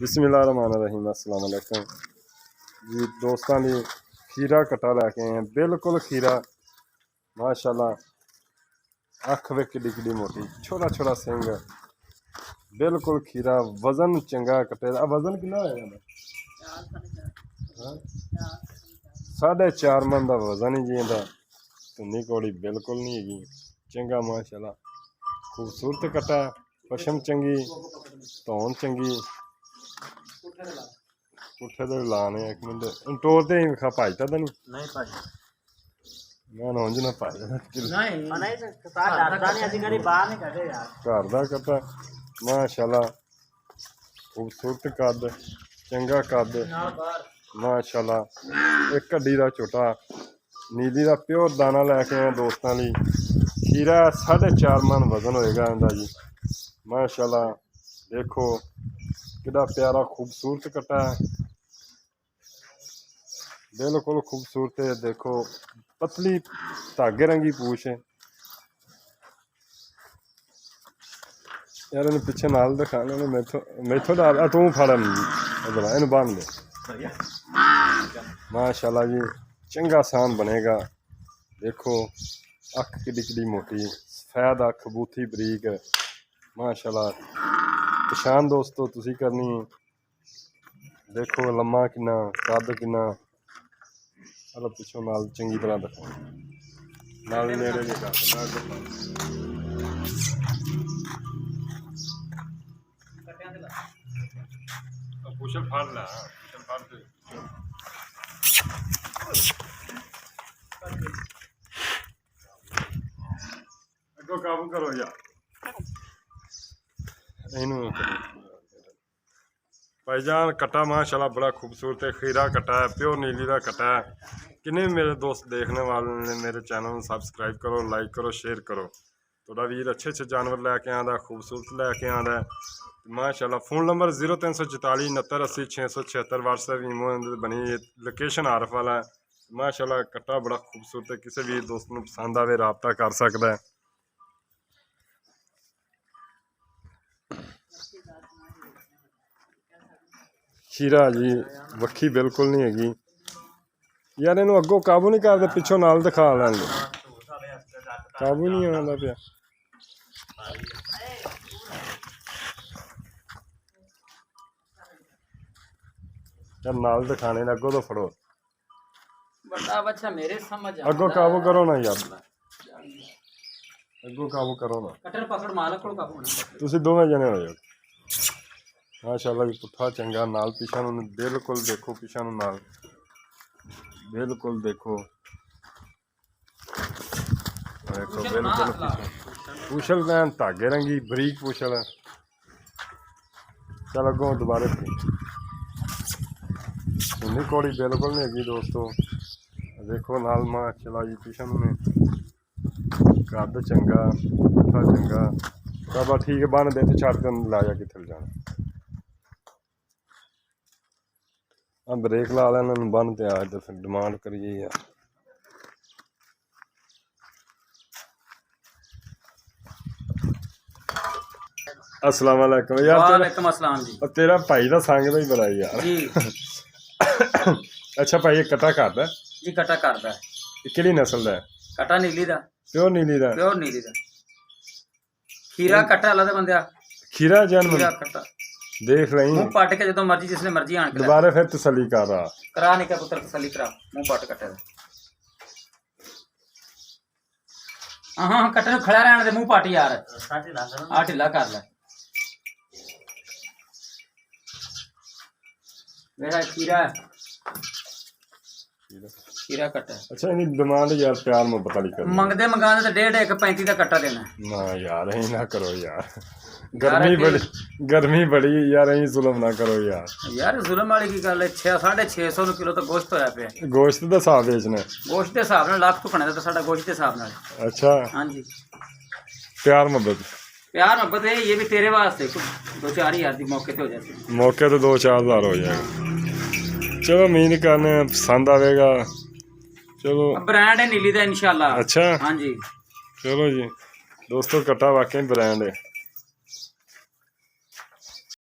बिस्मिल्लाहिर्रहमानिर्रहीम अस्सलाम वालेकुम जी दोस्तों की खीरा कट्टा लैके आए हैं। बिल्कुल खीरा माशाल्लाह, अख वे किड्डी किड्डी मोटी, छोटा छोटा सिंग, बिल्कुल खीरा, वजन चंगा कट्टे दा। वजन कितना होएगा? 4.5 मन का वजन ही जी इंदा। धुन्नी कौड़ी बिल्कुल नहीं हैगी, चंगा माशाल्लाह, खूबसूरत कट्टा, पशम चंगी, धौन चंगी। पुट्ठे तो लाने एक मिनट टोर ते विखा भाजता तो नहीं भाई मैं नौंज ना भाजदा घर दा कट्टा माशाल्लाह, खूबसूरत कद, चंगा कद माशाल्लाह। एक हड्डी दा छोटा नीली दा प्योर दाना लैके आए दोस्तों लिए। खीरा 4.5 मन वजन होएगा इंदा जी माशाल्लाह। देखो कितना प्यारा खूबसूरत कट्टा है, बिल्कुल खूबसूरत है। देखो पतली धागे रंगी पूछ है यार, इन पिछे नाल दिखाने ने मैथों डाल तू फड़ इन बन दे माशाल्लाह जी, चंगा सान बनेगा। देखो अख किड्डी किड्डी मोटी, सफेद अख, बूथी बरीक माशाल्लाह। पछाण दोस्तों तुसी करनी है। देखो लम्मा किन्ना, कद किन्ना, चलो पिछों नाल चंगी तरह दिखा, नाल नेड़े भी कर पुछल फाड़ ला, पुछल फाड़ दे अगो काबू करो यार इनू भाईजान। कट्टा माशाल्लाह बड़ा खूबसूरत है, खीरा कट्टा है, प्योर नीली का कट्टा है। किन्ने मेरे दोस्त देखने वाले ने मेरे चैनल में सब्सक्राइब करो, लाइक करो, शेयर करो। थोड़ा वीर अच्छे अच्छे जानवर लैके आंदा, खूबसूरत लैके आंदा माशाल्लाह। फोन नंबर 0344 69 80 676, व्हाट्सएप ईमो बनी, लोकेशन आरफ वाला है माशाल्लाह। कट्टा बड़ा खूबसूरत है, किसी भी दोस्त को पसंद आवे राबता कर सकता है। खीरा जी वक्खी बिल्कुल नहीं हैगी यार, इनू अगों काबू नहीं करते, पिछों नाल दिखा लेंगे, काबू नहीं आना पिया। यार नाल दिखाने ने अगों तो फड़ो, अगों काबू करो ना यार, अगों काबू करो ना, तुसी दोवें जने हो जाओ माशाल्लाह। भी पुट्ठा चंगा नाल पिछा नूं बिल्कुल देखो, पिछा नूं नाल बिल्कुल देखो, देखो बिल्कुल पूछल पैन धागे रंगी बरीक पूछल है। चल अगों दोबारे इन्नी कौड़ी बिल्कुल नहीं हैगी दोस्तों। देखो नाल माशाल्लाह जी, पिछा नूं कद चंगा, पुट्ठा चंगा, बाबा ठीक है बन दे तो छड़ के लाया कित्थे जाना। ब्रेक ला लेना बन ते आज तो फिर डिमांड करिए यार। अस्सलाम वालेकुम यार। वालेकुम अस्सलाम जी। तेरा भाई का संग तो ही बड़ा यार जी। अच्छा भाई ये कट्टा करदा जी? कट्टा करदा है। किहड़ी नस्ल दा है? कट्टा नीली दा, प्योर नीली दा, प्योर नीली दा। खीरा कट्टा ला दे बंदिया, खीरा जन्म खीरा कट्टा देख रही मुंह पट के जो मर्जी जिसने मर्जी आन के दोबारा फिर तसली कर रहा करा नहीं, क्या पुत्र तसली करा, मुंह पट कट्टे दा। हाँ कट्टे नूं खड़ा रहने दे, मुंह पट यार, आ ढिला कर ले। मेरा खीरा है, खीरा कट्टा। अच्छा इनकी डिमांड यार प्यार मोहब्बत वाली कर मंगदे मंगाने तो 1.5 1.35 का कट्टा देना ना यार, यही ना करो यार, गर्मी बड़ी यार, यही जुल्म ना करो यार। यार जुल्म वाली की गल है, 650 किलो तो गोश्त होया पे। गोश्त दा हिसाब बेचना, गोश्त के हिसाब नाल लाख टुकने दा साडा गोश्त के हिसाब नाल। अच्छा हां जी, प्यार मोहब्बत, प्यार मोहब्बत है ये भी तेरे वास्ते 2-4 हज़ार की मौके पे हो जाती, मौके तो 2-4 हज़ार हो जाएगा। चलो उम्मीद करने पसंद आएगा। चलो ब्रांड है नीली दा इंशाल्लाह। अच्छा हाँ जी, चलो जी दोस्तों, कट्टा वाकई ब्रांड है।